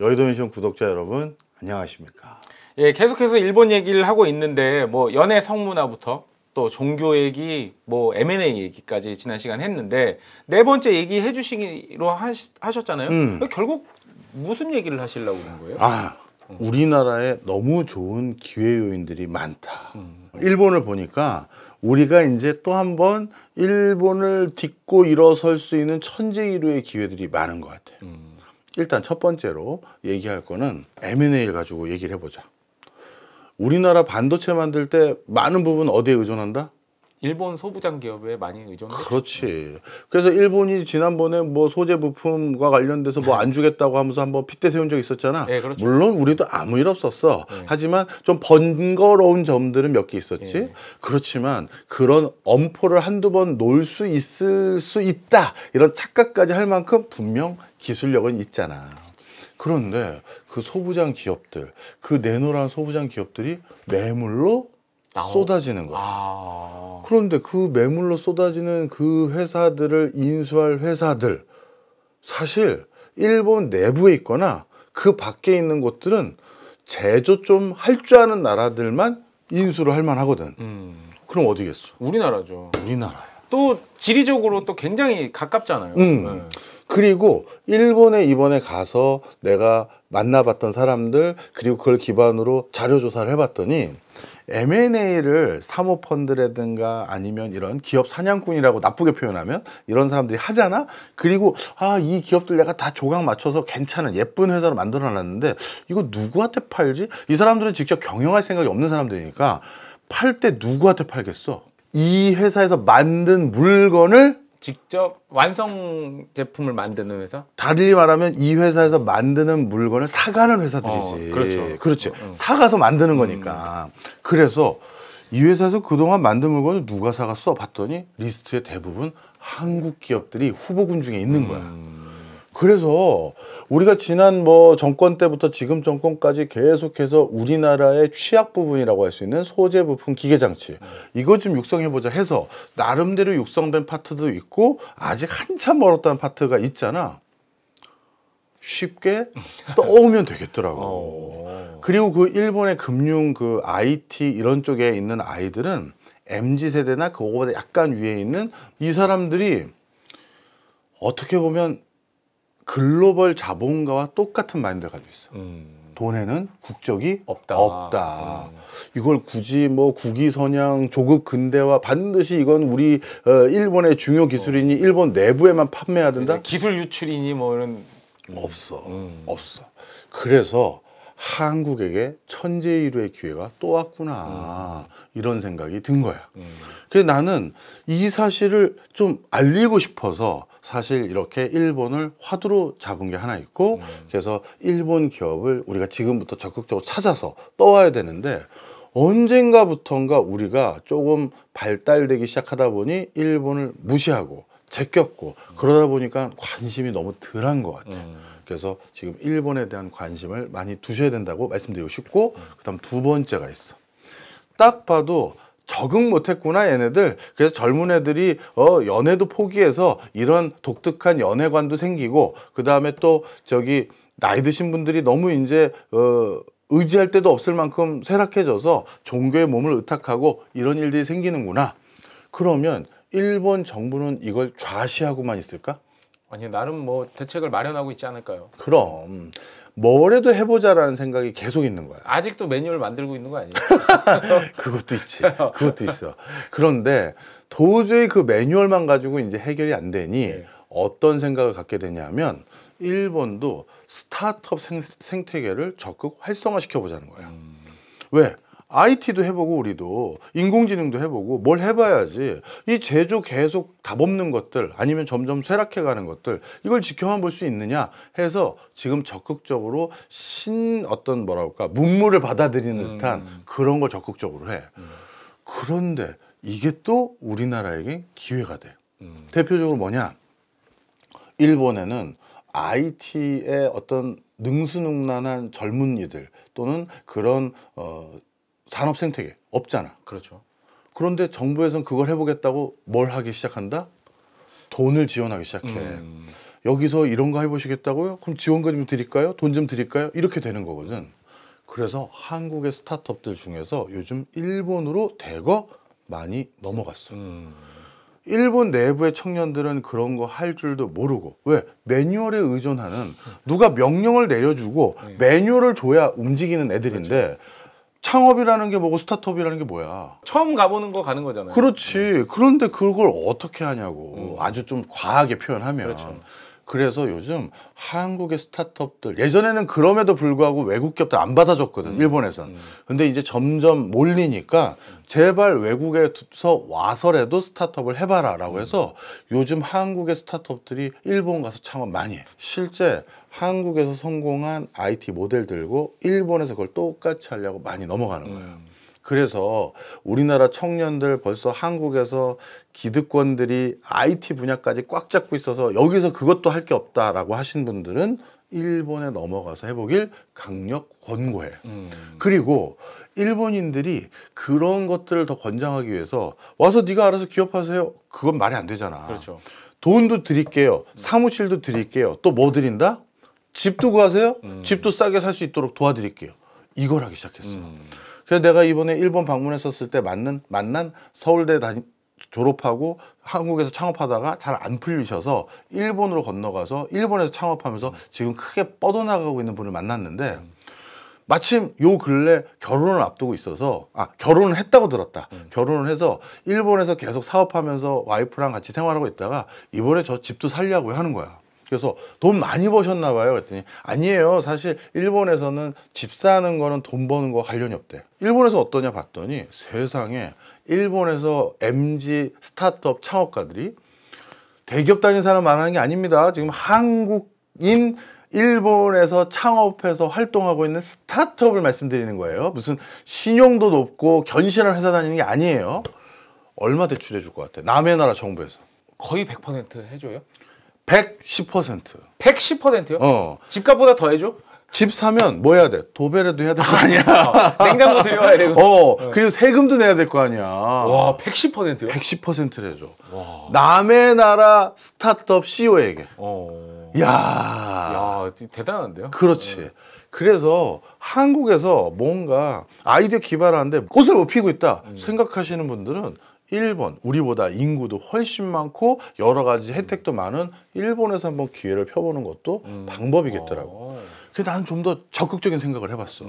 여의도민션 구독자 여러분 안녕하십니까? 예, 계속해서 일본 얘기를 하고 있는데 뭐 연애 성문화부터 또 종교 얘기, 뭐 M&A 얘기까지 지난 시간 했는데 네 번째 얘기 해주시기로 하셨잖아요. 결국 무슨 얘기를 하시려고 그런 거예요? 우리나라에 너무 좋은 기회 요인들이 많다. 일본을 보니까 우리가 이제 또 한 번 일본을 딛고 일어설 수 있는 천재일우의 기회들이 많은 것 같아. 일단 첫 번째로 얘기할 거는 M&A를 가지고 얘기를 해보자. 우리나라 반도체 만들 때 많은 부분 어디에 의존한다? 일본 소부장 기업에 많이 의존했죠. 그렇지. 그래서 일본이 지난번에 뭐 소재 부품과 관련돼서 뭐 안 주겠다고 하면서 한번 핏대 세운 적 있었잖아. 네, 그렇죠. 물론 우리도 아무 일 없었어. 네. 하지만 좀 번거로운 점들은 몇 개 있었지. 네. 그렇지만 그런 엄포를 한두 번 놓을 수 있을 수 있다. 이런 착각까지 할 만큼 분명 기술력은 있잖아. 그런데 그 소부장 기업들, 그 내노란 소부장 기업들이 매물로 쏟아지는 거야. 그런데 그 매물로 쏟아지는 그 회사들을 인수할 회사들, 사실 일본 내부에 있거나 그 밖에 있는 곳들은 제조 좀 할 줄 아는 나라들만 인수를 할 만하거든. 그럼 어디겠어? 우리나라죠. 우리나라야. 또 지리적으로 또 굉장히 가깝잖아요. 네. 그리고 일본에 이번에 가서 내가 만나봤던 사람들, 그리고 그걸 기반으로 자료조사를 해봤더니 M&A를 사모펀드라든가 아니면 이런 기업 사냥꾼이라고 나쁘게 표현하면 이런 사람들이 하잖아. 그리고 이 기업들 내가 다 조각 맞춰서 괜찮은 예쁜 회사로 만들어 놨는데 이거 누구한테 팔지? 이 사람들은 직접 경영할 생각이 없는 사람들이니까 팔 때 누구한테 팔겠어? 이 회사에서 만든 물건을 직접 완성 제품을 만드는 회사? 달리 말하면 이 회사에서 만드는 물건을 사가는 회사들이지. 그렇죠. 그렇지. 사가서 만드는 거니까. 그래서 이 회사에서 그동안 만든 물건을 누가 사갔어? 봤더니 리스트에 대부분 한국 기업들이 후보군 중에 있는 거야. 그래서 우리가 지난 뭐 정권 때부터 지금 정권까지 계속해서 우리나라의 취약 부분이라고 할 수 있는 소재 부품 기계 장치 이거 좀 육성해보자 해서 나름대로 육성된 파트도 있고 아직 한참 멀었다는 파트가 있잖아. 쉽게 떠오면 되겠더라고. 그리고 그 일본의 금융 그 IT 이런 쪽에 있는 아이들은 MZ 세대나 그거보다 약간 위에 있는 이 사람들이 어떻게 보면 글로벌 자본가와 똑같은 마인드를 가지고 있어. 돈에는 국적이 없다. 이걸 굳이 뭐 국위선양, 조국 근대화 반드시 이건 우리 일본의 중요 기술이니 일본 내부에만 판매해야 된다? 기술 유출이니 뭐 이런 없어. 그래서 한국에게 천재일우의 기회가 또 왔구나. 이런 생각이 든 거야. 그래서 나는 이 사실을 좀 알리고 싶어서 사실 이렇게 일본을 화두로 잡은 게 하나 있고 그래서 일본 기업을 우리가 지금부터 적극적으로 찾아서 떠와야 되는데 언젠가부턴가 우리가 조금 발달되기 시작하다 보니 일본을 무시하고 제꼈고 그러다 보니까 관심이 너무 덜한 것 같아. 그래서 지금 일본에 대한 관심을 많이 두셔야 된다고 말씀드리고 싶고 그다음 두 번째가 있어. 딱 봐도 적응 못했구나 얘네들. 그래서 젊은 애들이 연애도 포기해서 이런 독특한 연애관도 생기고 그 다음에 또 저기 나이 드신 분들이 너무 이제 의지할 데도 없을 만큼 쇠락해져서 종교의 몸을 의탁하고 이런 일들이 생기는구나. 그러면 일본 정부는 이걸 좌시하고만 있을까? 아니 나름 뭐 대책을 마련하고 있지 않을까요? 그럼 뭐래도 해보자라는 생각이 계속 있는 거야. 아직도 매뉴얼 만들고 있는 거 아니에요? 그것도 있지. 그것도 있어. 그런데 도저히 그 매뉴얼만 가지고 이제 해결이 안 되니 어떤 생각을 갖게 되냐면 일본도 스타트업 생태계를 적극 활성화시켜 보자는 거야. 왜? IT도 해보고 우리도 인공지능도 해보고 뭘 해봐야지 이 제조 계속 답 없는 것들 아니면 점점 쇠락해가는 것들 이걸 지켜만 볼 수 있느냐 해서 지금 적극적으로 어떤 뭐랄까 문물을 받아들이는 듯한 그런 걸 적극적으로 해. 그런데 이게 또 우리나라에게 기회가 돼. 대표적으로 뭐냐? 일본에는 IT의 어떤 능수능란한 젊은이들 또는 그런 산업 생태계 없잖아. 그렇죠. 그런데 정부에서는 그걸 해보겠다고 뭘 하기 시작한다? 돈을 지원하기 시작해. 여기서 이런 거 해보시겠다고요? 그럼 지원금 좀 드릴까요? 돈 좀 드릴까요? 이렇게 되는 거거든. 그래서 한국의 스타트업들 중에서 요즘 일본으로 대거 많이 넘어갔어. 일본 내부의 청년들은 그런 거 할 줄도 모르고, 왜? 매뉴얼에 의존하는, 누가 명령을 내려주고 매뉴얼을 줘야 움직이는 애들인데, 창업이라는 게 뭐고 스타트업이라는 게 뭐야? 처음 가보는 거 가는 거잖아요. 그렇지. 그런데 그걸 어떻게 하냐고. 아주 좀 과하게 표현하면. 그렇죠. 그래서 요즘 한국의 스타트업들, 예전에는 그럼에도 불구하고 외국 기업들 안 받아줬거든, 일본에선. 근데 이제 점점 몰리니까 제발 외국에서 와서라도 스타트업을 해봐라 라고 해서 요즘 한국의 스타트업들이 일본 가서 창업 많이 해. 실제 한국에서 성공한 IT 모델 들고 일본에서 그걸 똑같이 하려고 많이 넘어가는 거예요. 그래서 우리나라 청년들 벌써 한국에서 기득권들이 IT 분야까지 꽉 잡고 있어서 여기서 그것도 할 게 없다라고 하신 분들은 일본에 넘어가서 해보길 강력 권고해. 그리고 일본인들이 그런 것들을 더 권장하기 위해서 와서 네가 알아서 기업하세요. 그건 말이 안 되잖아. 그렇죠. 돈도 드릴게요. 사무실도 드릴게요. 또 뭐 드린다? 집도 구하세요. 집도 싸게 살 수 있도록 도와드릴게요. 이걸 하기 시작했어. 그래서 내가 이번에 일본 방문했었을 때 만난 서울대 졸업하고 한국에서 창업하다가 잘 안 풀리셔서 일본으로 건너가서 일본에서 창업하면서 지금 크게 뻗어나가고 있는 분을 만났는데 마침 요 근래 결혼을 앞두고 있어서 결혼을 했다고 들었다. 결혼을 해서 일본에서 계속 사업하면서 와이프랑 같이 생활하고 있다가 이번에 저 집도 살려고 하는 거야. 그래서 돈 많이 버셨나 봐요. 그랬더니 아니에요. 사실 일본에서는 집 사는 거는 돈 버는 거와 관련이 없대. 일본에서 어떠냐 봤더니 세상에 일본에서 MZ 스타트업 창업가들이 대기업 다닌 사람 말하는 게 아닙니다. 지금 한국인 일본에서 창업해서 활동하고 있는 스타트업을 말씀드리는 거예요. 무슨 신용도 높고 견실한 회사 다니는 게 아니에요. 얼마 대출해 줄 것 같아? 남의 나라 정부에서. 거의 100% 해줘요? 110%. 110%요? 집값보다 더 해줘? 집 사면 뭐 해야 돼? 도배라도 해야 될 거 아니야. 냉장고 들여와야 되고. 그리고 세금도 내야 될 거 아니야. 와, 110%요? 110%를 해줘. 남의 나라 스타트업 CEO에게. 야, 대단한데요? 그렇지. 그래서 한국에서 뭔가 아이디어 기발하는데 꽃을 못 피고 있다 생각하시는 분들은 일본, 우리보다 인구도 훨씬 많고 여러 가지 혜택도 많은 일본에서 한번 기회를 펴보는 것도 방법이겠더라고. 그래서 나는 좀 더 적극적인 생각을 해봤어.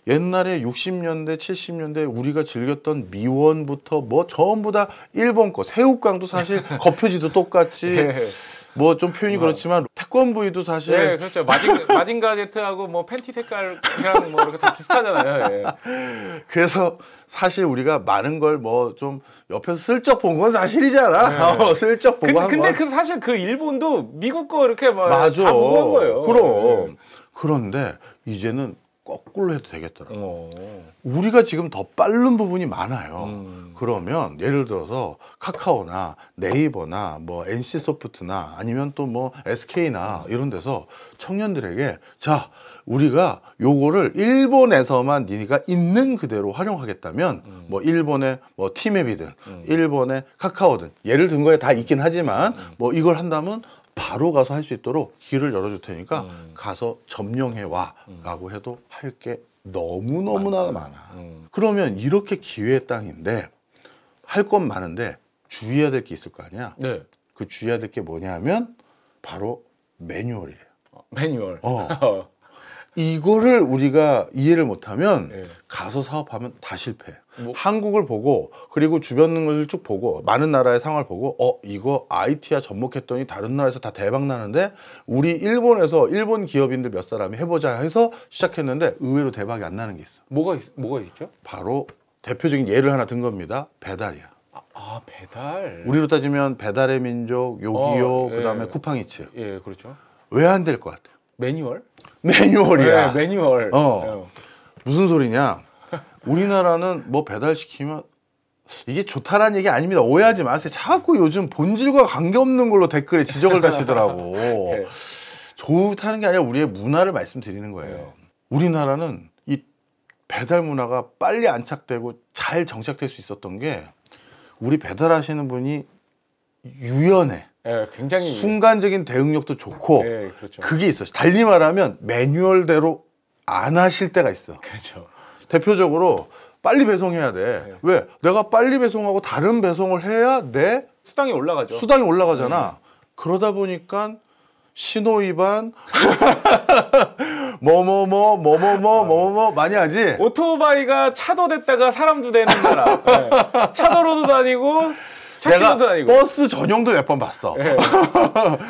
옛날에 60년대, 70년대 우리가 즐겼던 미원부터 뭐 전부 다 일본 거, 새우깡도 사실 겉표지도 똑같지. 뭐 좀 표현이 그렇지만 태권브이도 사실 네, 그렇죠. 마징가 제트하고 뭐 팬티 색깔이랑 뭐 이렇게 다 비슷하잖아요. 예. 그래서 사실 우리가 많은 걸 뭐 좀 옆에서 슬쩍 본 건 사실이잖아. 네. 슬쩍 보고 한 근데 건. 그 사실 그 일본도 미국 거 이렇게 막 맞아. 다 보고 한 거예요. 그럼. 네. 그런데 이제는 거꾸로 해도 되겠더라고. 우리가 지금 더 빠른 부분이 많아요. 그러면 예를 들어서 카카오나 네이버나 뭐 NC소프트나 아니면 또 뭐 SK나 이런 데서 청년들에게 자, 우리가 요거를 일본에서만 네가 있는 그대로 활용하겠다면 뭐 일본의 뭐 티맵이든 일본의 카카오든 예를 든 거에 다 있긴 하지만 뭐 이걸 한다면 바로 가서 할 수 있도록 길을 열어줄 테니까 가서 점령해 와 라고 해도 할 게 너무너무나 많아. 그러면 이렇게 기회의 땅인데 할 건 많은데 주의해야 될 게 있을 거 아니야. 네. 그 주의해야 될 게 뭐냐면 바로 매뉴얼이에요. 매뉴얼. 이거를 우리가 이해를 못하면 네. 가서 사업하면 다 실패해. 뭐- 한국을 보고 그리고 주변 걸 쭉 보고 많은 나라의 상황을 보고 이거 IT야 접목했더니 다른 나라에서 다 대박 나는데 우리 일본에서 일본 기업인들 몇 사람이 해보자 해서 시작했는데 의외로 대박이 안 나는 게 있어. 뭐가 있죠? 바로 대표적인 예를 하나 든 겁니다. 배달이야. 배달. 우리로 따지면 배달의 민족, 요기요, 예. 그다음에 쿠팡이츠. 예, 그렇죠. 왜 안 될 것 같아? 매뉴얼? 매뉴얼이야. 네, 매뉴얼. 무슨 소리냐? 우리나라는 뭐 배달시키면 이게 좋다라는 얘기 아닙니다. 오해하지 마세요. 자꾸 요즘 본질과 관계없는 걸로 댓글에 지적을 다시더라고. 네. 좋다는 게 아니라 우리의 문화를 말씀드리는 거예요. 우리나라는 이 배달 문화가 빨리 안착되고 잘 정착될 수 있었던 게 우리 배달하시는 분이 유연해. 예, 굉장히 순간적인 대응력도 좋고 예, 그렇죠. 그게 있어. 달리 말하면 매뉴얼대로 안 하실 때가 있어. 그렇죠. 대표적으로 빨리 배송해야 돼. 네. 왜? 내가 빨리 배송하고 다른 배송을 해야 내 수당이 올라가죠. 수당이 올라가잖아. 그러다 보니까 신호 위반 뭐뭐뭐 많이 하지. 오토바이가 차도 됐다가 사람도 되는 나라. 예. 차도로도 다니고 내가 차도로도 다니고. 버스 전용도 몇 번 봤어. 예.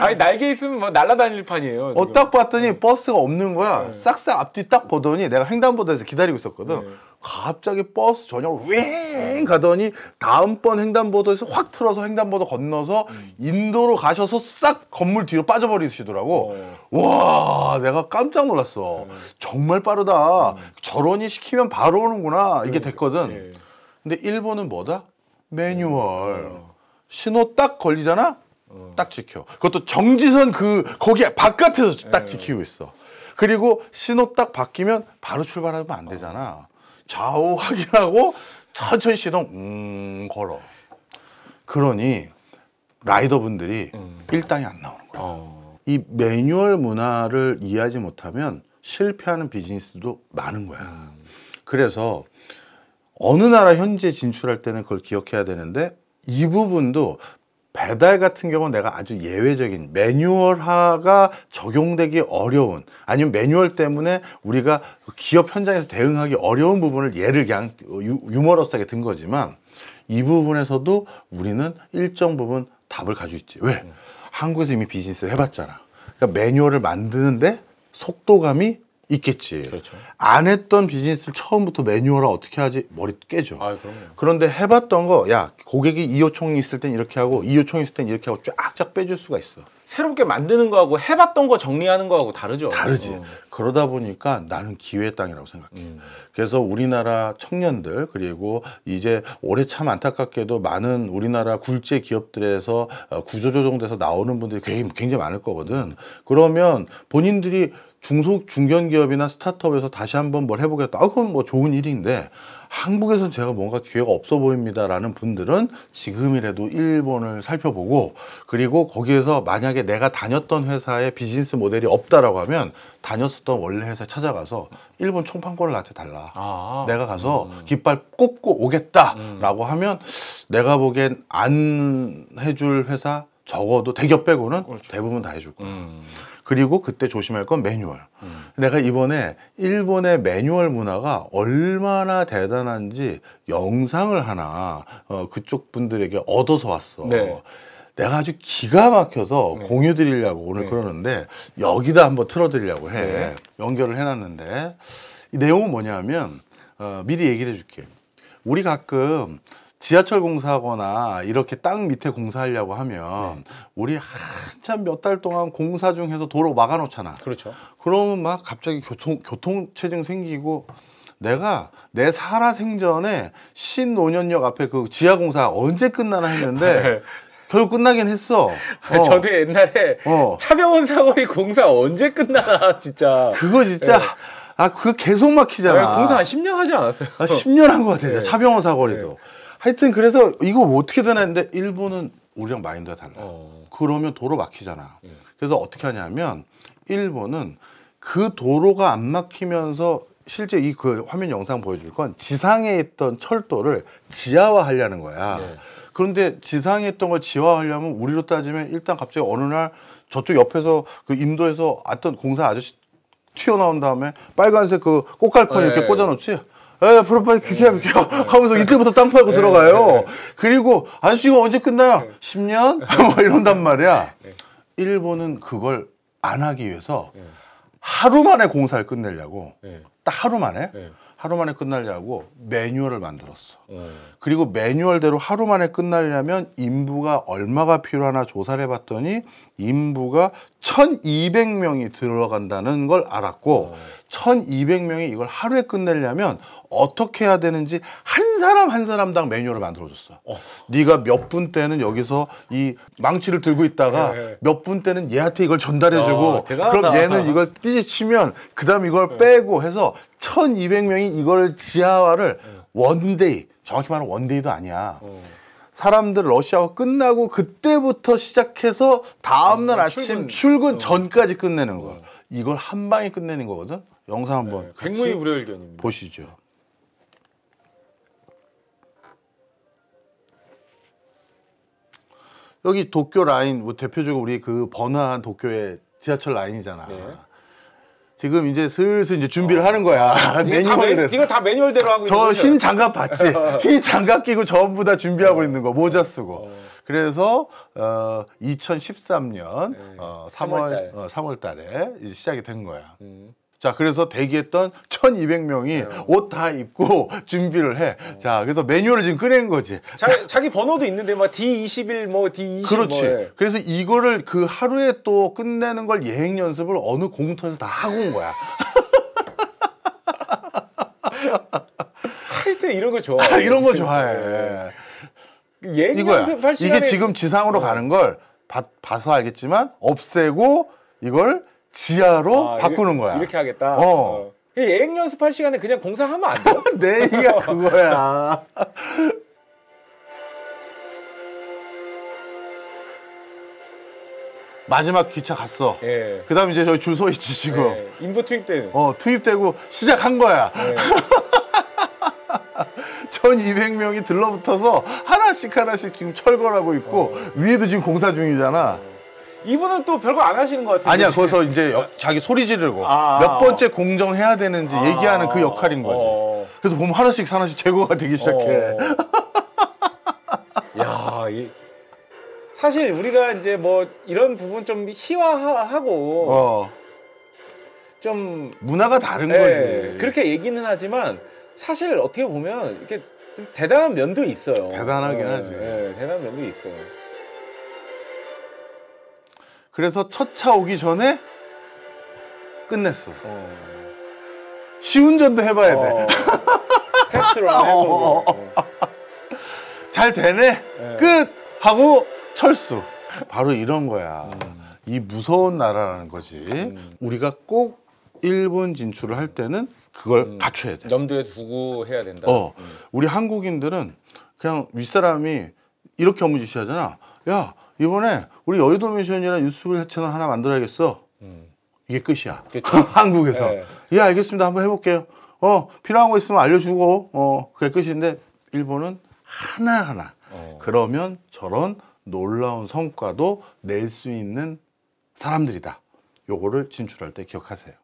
아니 날개 있으면 뭐 날아다닐 판이에요. 지금. 딱 봤더니 버스가 없는 거야. 네. 싹싹 앞뒤 딱 보더니 내가 횡단보도에서 기다리고 있었거든. 네. 갑자기 버스 전용으로 윙 가더니 다음번 횡단보도에서 확 틀어서 횡단보도 건너서 인도로 가셔서 싹 건물 뒤로 빠져버리시더라고. 와, 내가 깜짝 놀랐어. 정말 빠르다. 저러니 시키면 바로 오는구나. 이게 됐거든. 예. 근데 일본은 뭐다? 매뉴얼. 신호 딱 걸리잖아? 딱 지켜. 그것도 정지선 거기 바깥에서 딱 지키고 있어. 그리고 신호 딱 바뀌면 바로 출발하면 안 되잖아. 좌우 확인하고 천천히 시동 걸어. 그러니 라이더분들이 일당이 안 나오는 거야. 이 매뉴얼 문화를 이해하지 못하면 실패하는 비즈니스도 많은 거야. 그래서 어느 나라 현지에 진출할 때는 그걸 기억해야 되는데 이 부분도 배달 같은 경우는 내가 아주 예외적인 매뉴얼화가 적용되기 어려운 아니면 매뉴얼 때문에 우리가 기업 현장에서 대응하기 어려운 부분을 예를 그냥 유머러스하게 든 거지만 이 부분에서도 우리는 일정 부분 답을 가지고 있지. 왜? 한국에서 이미 비즈니스를 해봤잖아. 그러니까 매뉴얼을 만드는데 속도감이 있겠지. 그렇죠. 안 했던 비즈니스를 처음부터 매뉴얼화 어떻게 하지? 머리 깨져. 아, 그럼요. 그런데 해봤던 거, 야, 고객이 이 요청이 있을 땐 이렇게 하고, 이 요청이 있을 땐 이렇게 하고 쫙쫙 빼줄 수가 있어. 새롭게 만드는 거하고 해봤던 거 정리하는 거하고 다르죠. 다르지. 그러다 보니까 나는 기회의 땅이라고 생각해. 그래서 우리나라 청년들, 그리고 이제 올해 참 안타깝게도 많은 우리나라 굴재 기업들에서 구조조정돼서 나오는 분들이 굉장히 많을 거거든. 그러면 본인들이 중견기업이나 스타트업에서 다시 한번 뭘 해보겠다. 그건 뭐 좋은 일인데 한국에서 제가 뭔가 기회가 없어 보입니다라는 분들은 지금이라도 일본을 살펴보고 그리고 거기에서 만약에 내가 다녔던 회사의 비즈니스 모델이 없다라고 하면 다녔었던 원래 회사에 찾아가서 일본 총판권을 나한테 달라. 내가 가서 깃발 꽂고 오겠다라고 하면 내가 보기엔 안 해줄 회사 적어도 대기업 빼고는 그렇죠. 대부분 다 해줄 거야. 그리고 그때 조심할 건 매뉴얼. 내가 이번에 일본의 매뉴얼 문화가 얼마나 대단한지 영상을 하나 그쪽 분들에게 얻어서 왔어. 네. 내가 아주 기가 막혀서 공유 드리려고 오늘 그러는데 여기다 한번 틀어드리려고 해. 네. 연결을 해놨는데 이 내용은 뭐냐면 미리 얘기를 해줄게. 우리 가끔 지하철 공사하거나 이렇게 땅 밑에 공사하려고 하면 우리 한참 몇 달 동안 공사 중에서 도로 막아놓잖아. 그렇죠. 그러면 막 갑자기 교통체증 생기고 내가 내 살아생전에 신논현역 앞에 그 지하 공사 언제 끝나나 했는데 결국 끝나긴 했어. 저도 옛날에 차병원 사거리 공사 언제 끝나나 진짜. 그거 진짜 그거 계속 막히잖아. 공사 한 10년 하지 않았어요? 10년 한 것 같아요. 차병원 사거리도. 하여튼 그래서 이거 어떻게 되나 했는데 일본은 우리랑 마인드가 달라. 그러면 도로 막히잖아. 그래서 어떻게 하냐면 일본은 그 도로가 안 막히면서 실제 그 화면 영상 보여줄 건 지상에 있던 철도를 지하화하려는 거야. 그런데 지상에 있던 걸 지하화하려면 우리로 따지면 일단 갑자기 어느 날 저쪽 옆에서 그 인도에서 왔던 공사 아저씨 튀어나온 다음에 빨간색 그 꽃갈콘 이렇게 꽂아놓지. 프로파일 비켜 하면서 이때부터 땅 팔고 들어가요. 그리고 아저씨 이거 언제 끝나요? 10년? 뭐 이런단 말이야. 일본은 그걸 안 하기 위해서 하루 만에 공사를 끝내려고 딱 하루 만에 끝나려고 매뉴얼을 만들었어. 그리고 매뉴얼대로 하루 만에 끝나려면 인부가 얼마가 필요하나 조사를 해봤더니 인부가 1200명이 들어간다는 걸 알았고 1200명이 이걸 하루에 끝내려면 어떻게 해야 되는지 한 사람 한 사람당 매뉴얼을 만들어줬어. 네가 몇 분 때는 여기서 이 망치를 들고 있다가 몇 분 때는 얘한테 이걸 전달해주고 그럼 얘는 이걸 띠치면 그 다음 이걸 빼고 해서 1200명이 이걸 지하화를 원데이, 정확히 말하면 원데이도 아니야. 사람들 러시아가 끝나고 그때부터 시작해서 다음날 아침 출근 전까지 끝내는 거. 이걸 한 방에 끝내는 거거든. 영상 한번 같이 백무이불여일견입니다. 보시죠. 여기 도쿄 라인, 뭐 대표적으로 우리 그 번화한 도쿄의 지하철 라인이잖아. 네. 지금 이제 슬슬 이제 준비를 하는 거야. 이거 다 매뉴얼대로 하고 있는 저 거죠? 흰 장갑 봤지? 흰 장갑 끼고 전부 다 준비하고 있는 거, 모자 쓰고. 그래서 2013년 네. 3월 달에 이제 시작이 된 거야. 자, 그래서 대기했던 1200명이 옷 다 입고 준비를 해. 자, 그래서 매뉴얼을 지금 꺼낸 거지. 자기 번호도 있는데 막 D21 뭐 D20 그렇지. 뭐. 그래서 이거를 그 하루에 또 끝내는 걸 예행 연습을 어느 공터에서 다 하고 온 거야. 하여튼 이런 거 좋아해. 이런 거 좋아해. 예행 이거야. 연습할 시간에 이게 지금 지상으로 가는 걸 봐서 알겠지만 없애고 이걸 지하로 바꾸는 거야. 이렇게 하겠다. 예행 연습할 시간에 그냥 공사하면 안 돼요? 내 얘기가 그거야. 마지막 기차 갔어. 예. 그다음 이제 저기 줄 서 있지 지금. 예. 인부 투입된. 투입되고 시작한 거야. 예. 1200명이 들러붙어서 하나씩 지금 철거하고 있고 위에도 지금 공사 중이잖아. 이분은 또 별거 안 하시는 것 같은데. 아니야, 거기서 이제 자기 소리 지르고 몇 번째 공정해야 되는지 얘기하는 그 역할인 거지. 그래서 보면 하나씩 제거가 되기 시작해. 야, 사실 우리가 이제 뭐 이런 부분 좀 희화하고 좀 문화가 다른 예, 거지. 그렇게 얘기는 하지만 사실 어떻게 보면 이렇게 좀 대단한 면도 있어요. 대단하긴 하지. 대단한 면도 있어요. 그래서 첫 차 오기 전에 끝냈어. 시운전도 해봐야 돼. 테스트런 해보고. 잘 되네. 끝 하고 철수. 바로 이런 거야. 이 무서운 나라라는 거지. 우리가 꼭 일본 진출을 할 때는 그걸 갖춰야 돼. 염두에 두고 해야 된다. 우리 한국인들은 그냥 윗사람이 이렇게 업무지시하잖아. 야, 이번에 우리 여의도 미션이라는 유튜브 채널 하나 만들어야겠어. 이게 끝이야. 한국에서. 예, 알겠습니다. 한번 해볼게요. 필요한 거 있으면 알려주고, 그게 끝인데, 일본은 하나하나. 그러면 저런 놀라운 성과도 낼 수 있는 사람들이다. 요거를 진출할 때 기억하세요.